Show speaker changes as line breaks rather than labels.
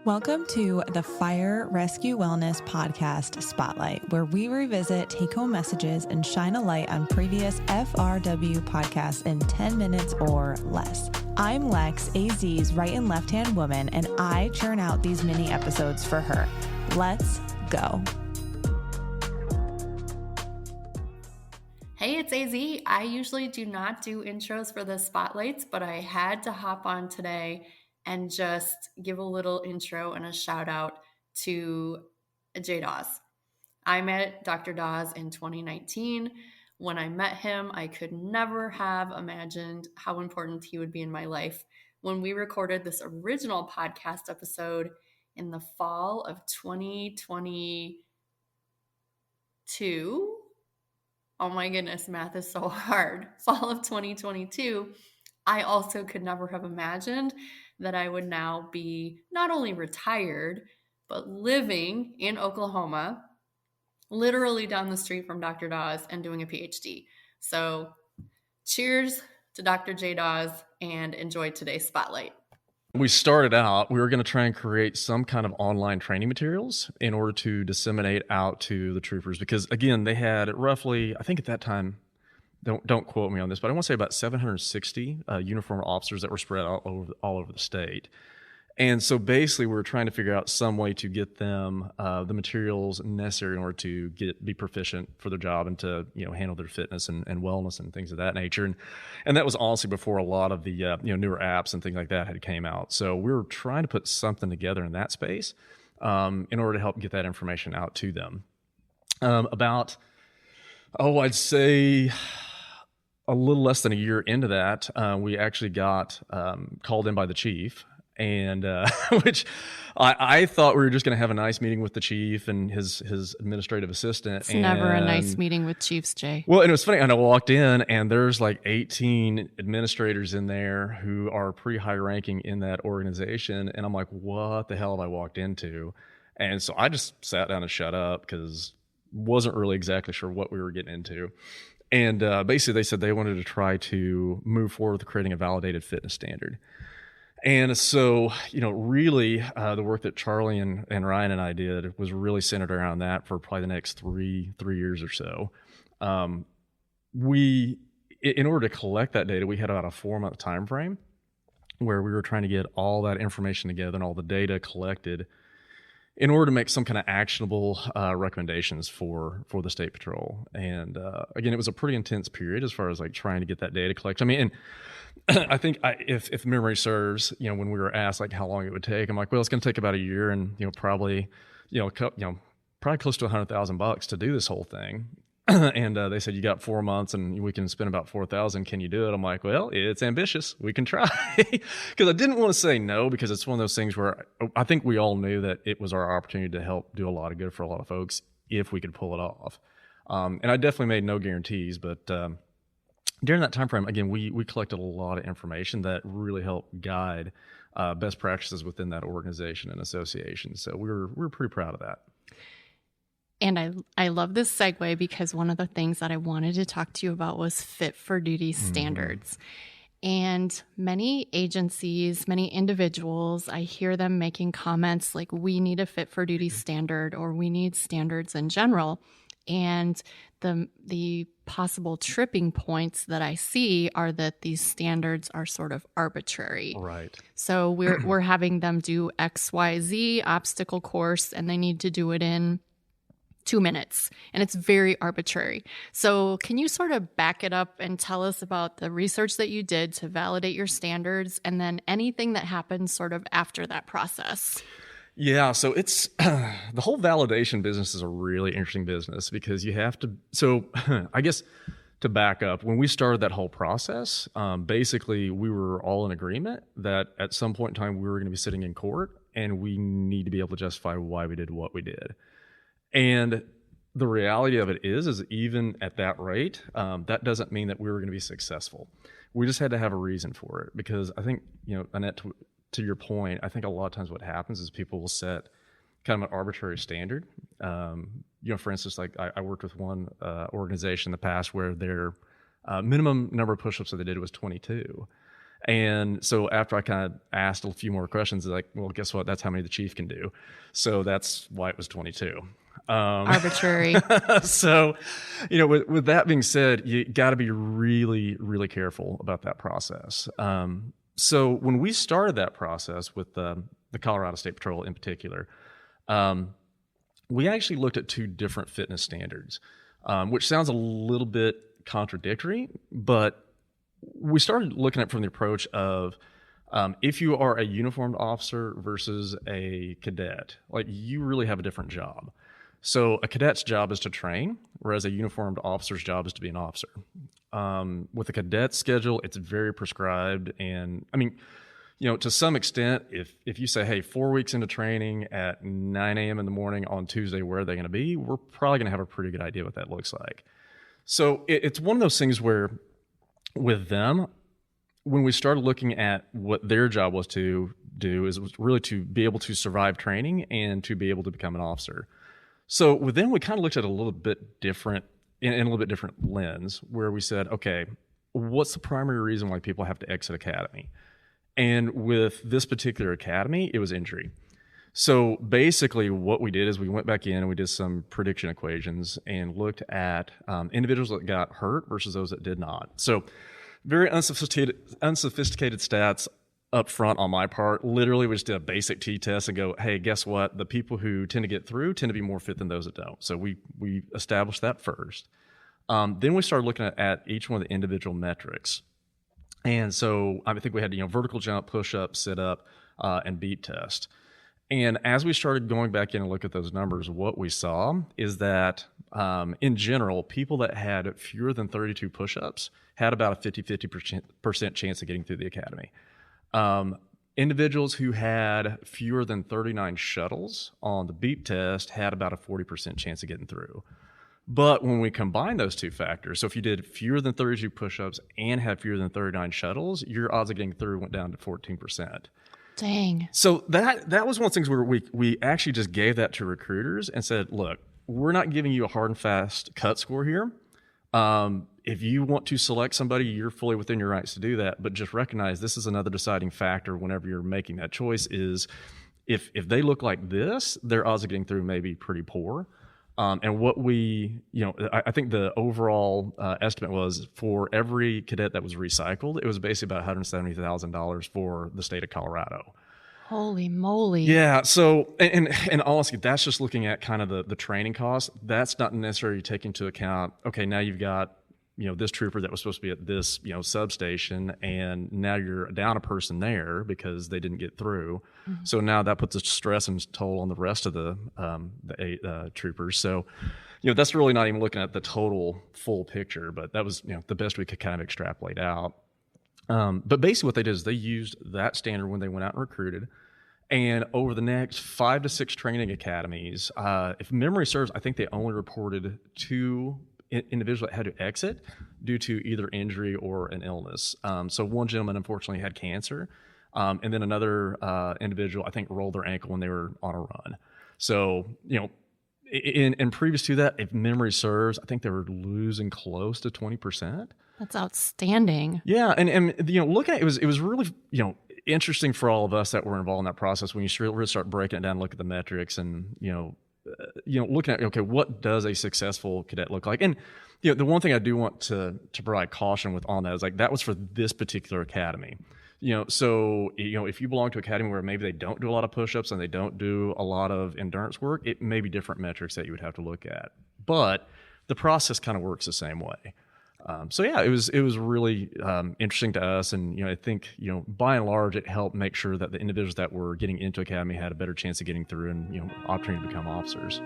Welcome to the Fire Rescue Wellness Podcast Spotlight, where we revisit take-home messages and shine a light on previous FRW podcasts in 10 minutes or less. I'm Lex, AZ's right and left-hand woman, and I churn out these mini episodes for her. Let's go.
Hey, it's AZ. I usually do not do intros for the spotlights, but I had to hop on today and just give a little intro and a shout out to Dawes. I met Dr. Dawes in 2019. When I met him, I could never have imagined how important he would be in my life. When we recorded this original podcast episode in the fall of 2022, oh my goodness, math is so hard. Fall of 2022, I also could never have imagined that I would now be not only retired, but living in Oklahoma, literally down the street from Dr. Dawes and doing a PhD. So cheers to Dr. J. Dawes and enjoy today's spotlight.
We started out, we were going to try and create some kind of online training materials in order to disseminate out to the troopers because, again, they had roughly, I think at that time, don't quote me on this, but I want to say about 760 uniformed officers that were spread all over the state. And so basically we were trying to figure out some way to get them the materials necessary in order to be proficient for their job and to handle their fitness and wellness and things of that nature. And that was honestly before a lot of the newer apps and things like that had came out. So we were trying to put something together in that space in order to help get that information out to them. I'd say a little less than a year into that, we actually got called in by the chief. And which I thought we were just going to have a nice meeting with the chief and his administrative assistant.
It's never a nice meeting with chiefs, Jay.
Well, and it was funny. And I walked in, and there's like 18 administrators in there who are pretty high ranking in that organization. And I'm like, what the hell have I walked into? And so I just sat down and shut up because wasn't really exactly sure what we were getting into. And basically, they said they wanted to try to move forward with creating a validated fitness standard. And so, really, the work that Charlie and Ryan and I did was really centered around that for probably the next three years or so. In order to collect that data, we had about a 4-month time frame where we were trying to get all that information together and all the data collected in order to make some kind of actionable recommendations for the State Patrol. And again, it was a pretty intense period as far as like trying to get that data collected. I mean, and I think if memory serves, when we were asked like how long it would take, I'm like, well, it's going to take about a year and probably close to $100,000 to do this whole thing. And they said, you got 4 months and we can spend about $4,000. Can you do it? I'm like, well, it's ambitious. We can try. Because I didn't want to say no, because it's one of those things where I think we all knew that it was our opportunity to help do a lot of good for a lot of folks if we could pull it off. And I definitely made no guarantees, but during that time frame, again, we collected a lot of information that really helped guide best practices within that organization and association. So we were pretty proud of that.
And I love this segue because one of the things that I wanted to talk to you about was fit for duty standards. And many agencies, many individuals, I hear them making comments like, we need a fit for duty standard, or we need standards in general. And the possible tripping points that I see are that these standards are sort of arbitrary.
Right.
So we're having them do XYZ obstacle course, and they need to do it in 2 minutes, and it's very arbitrary. So can you sort of back it up and tell us about the research that you did to validate your standards, and then anything that happens sort of after that process?
Yeah, so it's the whole validation business is a really interesting business because you have to. So I guess to back up, when we started that whole process, basically we were all in agreement that at some point in time we were going to be sitting in court and we need to be able to justify why we did what we did. And the reality of it is even at that rate, that doesn't mean that we were going to be successful. We just had to have a reason for it because I think, Annette, to your point, I think a lot of times what happens is people will set kind of an arbitrary standard. For instance, like I worked with one organization in the past where their minimum number of push-ups that they did was 22. And so after I kind of asked a few more questions, like, well, guess what? That's how many the chief can do. So that's why it was 22.
Arbitrary.
So, with that being said, you got to be really, really careful about that process. So when we started that process with the Colorado State Patrol in particular, we actually looked at 2 different fitness standards, which sounds a little bit contradictory, but we started looking at it from the approach of if you are a uniformed officer versus a cadet, like you really have a different job. So a cadet's job is to train, whereas a uniformed officer's job is to be an officer. With a cadet schedule, it's very prescribed. And I mean, to some extent, if you say, hey, 4 weeks into training at 9 a.m. in the morning on Tuesday, where are they going to be? We're probably going to have a pretty good idea what that looks like. So it's one of those things where with them, when we started looking at what their job was to do, was really to be able to survive training and to be able to become an officer. So with them, we kind of looked at a little bit different, in a little bit different lens, where we said, okay, what's the primary reason why people have to exit academy? And with this particular academy, it was injury. So basically what we did is we went back in and we did some prediction equations and looked at individuals that got hurt versus those that did not. So very unsophisticated stats up front on my part. Literally, we just did a basic t-test and go, hey, guess what? The people who tend to get through tend to be more fit than those that don't. So we established that first. Then we started looking at each one of the individual metrics. And so I think we had, vertical jump, push-up, sit-up, and beat test. And as we started going back in and look at those numbers, what we saw is that in general, people that had fewer than 32 push-ups had about a 50% chance of getting through the academy. Individuals who had fewer than 39 shuttles on the beep test had about a 40% chance of getting through. But when we combine those 2 factors, so if you did fewer than 32 push-ups and had fewer than 39 shuttles, your odds of getting through went down to 14%.
Dang.
So that was one of the things where we actually just gave that to recruiters and said, look, we're not giving you a hard and fast cut score here. If you want to select somebody, you're fully within your rights to do that. But just recognize this is another deciding factor whenever you're making that choice is if they look like this, their odds of getting through may be pretty poor. And what I think the overall estimate was for every cadet that was recycled, it was basically about $170,000 for the state of Colorado.
Holy moly.
Yeah. So, and honestly, that's just looking at kind of the training costs. That's not necessarily taking into account, okay, now you've got, this trooper that was supposed to be at this, substation, and now you're down a person there because they didn't get through. Mm-hmm. So now that puts a stress and toll on the rest of the troopers. So, that's really not even looking at the total full picture, but that was, the best we could kind of extrapolate out. But basically what they did is they used that standard when they went out and recruited. And over the next 5 to 6 training academies, if memory serves, I think they only reported 2 individuals that had to exit due to either injury or an illness. So one gentleman unfortunately had cancer, and then another individual I think rolled their ankle when they were on a run. So in previous to that, if memory serves, I think they were losing close to 20%.
That's outstanding.
Yeah, and looking at it was really interesting for all of us that were involved in that process when you really start breaking it down, look at the metrics, and looking at, okay, what does a successful cadet look like? And the one thing I do want to provide caution with on that is like that was for this particular academy. So if you belong to an academy where maybe they don't do a lot of push-ups and they don't do a lot of endurance work, it may be different metrics that you would have to look at. But the process kind of works the same way. So yeah, it was really interesting to us, and I think by and large it helped make sure that the individuals that were getting into academy had a better chance of getting through and opportunity to become officers.